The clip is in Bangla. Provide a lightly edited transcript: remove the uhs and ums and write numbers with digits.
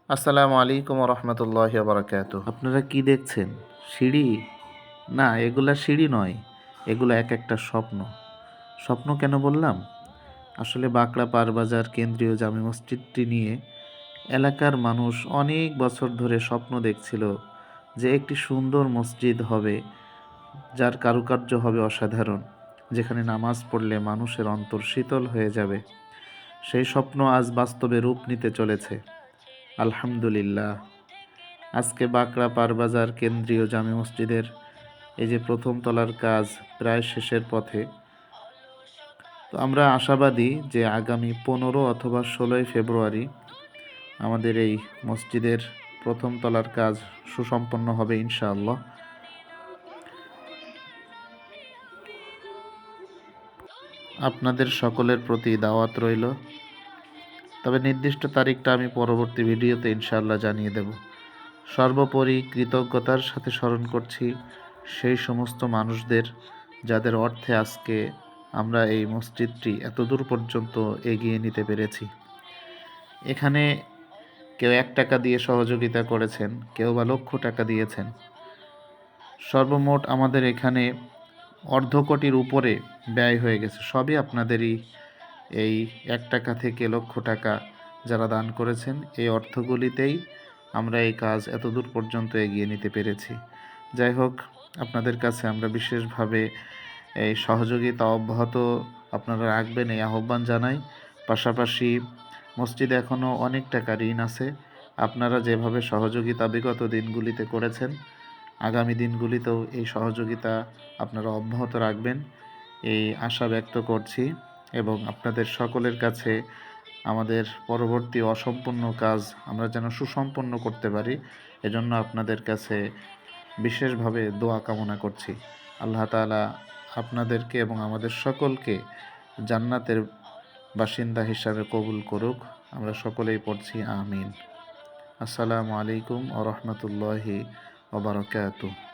আসসালামু আলাইকুম রহমতুল্লাহ বারাকাতুহ। আপনারা কি দেখছেন? সিঁড়ি? না, এগুলা সিঁড়ি নয়, এগুলো এক একটা স্বপ্ন। স্বপ্ন কেন বললাম? আসলে বাঁকড়া পারবাজার কেন্দ্রীয় জামে মসজিদটি নিয়ে এলাকার মানুষ অনেক বছর ধরে স্বপ্ন দেখছিল যে একটি সুন্দর মসজিদ হবে, যার কারুকার্য হবে অসাধারণ, যেখানে নামাজ পড়লে মানুষের অন্তর শীতল হয়ে যাবে। সেই স্বপ্ন আজ বাস্তবে রূপ নিতে চলেছে, আলহামদুলিল্লাহ। আজকে বাঁকড়া পারবাজার কেন্দ্রীয় জামে মসজিদের এই যে প্রথম তলার কাজ প্রায় শেষের পথে। তো আমরা আশাবাদী যে আগামী 15 অথবা 16 ফেব্রুয়ারি আমাদের এই মসজিদের প্রথম তলার কাজ সুসম্পন্ন হবে ইনশাআল্লাহ। আপনাদের সকলের প্রতি দাওয়াত রইল, তবে নির্দিষ্ট তারিখটা আমি পরবর্তী ভিডিওতে ইনশাআল্লাহ জানিয়ে দেব। সর্বোপরি কৃতজ্ঞতার সাথে স্মরণ করছি সেই সমস্ত মানুষদের যাদের অর্থে আজকে আমরা এই মসজিদটি এতদূর পর্যন্ত এগিয়ে নিতে পেরেছি। এখানে কেউ 1 টাকা দিয়ে সহযোগিতা করেছেন, কেউ বা লক্ষ টাকা দিয়েছেন। সর্বমোট আমাদের এখানে অর্ধ কোটির উপরে ব্যয় হয়ে গেছে। সবই আপনাদেরই এই 1 টাকা থেকে লক্ষ টাকা যারা দান করেছেন, এই অর্থগুলিতেই আমরা এই কাজ এতদূর পর্যন্ত এগিয়ে নিতে পেরেছি। যাই হোক, আপনাদের কাছে আমরা বিশেষভাবে এই সহযোগিতা অব্যাহত আপনারা রাখবেন এই আহ্বান জানাই। পাশাপাশি মসজিদে এখনও অনেক টাকা ঋণ আছে। আপনারা যেভাবে সহযোগিতা বিগত দিনগুলিতে করেছেন, আগামী দিনগুলিতেও এই সহযোগিতা আপনারা অব্যাহত রাখবেন এই আশা ব্যক্ত করছি, এবং আপনাদের সকলের কাছে আমাদের পরবর্তী অসম্পূর্ণ কাজ আমরা যেন সুসম্পন্ন করতে পারি, এজন্য আপনাদের কাছে বিশেষভাবে দোয়া কামনা করছি। আল্লাহ তাআলা আপনাদেরকে এবং আমাদের সকলকে জান্নাতের বাসিন্দা হিসাবে কবুল করুক। আমরা সকলেই পড়ছি আমিন। আসসালামু আলাইকুম ওয়া রাহমাতুল্লাহি ওয়া বারাকাতুহু।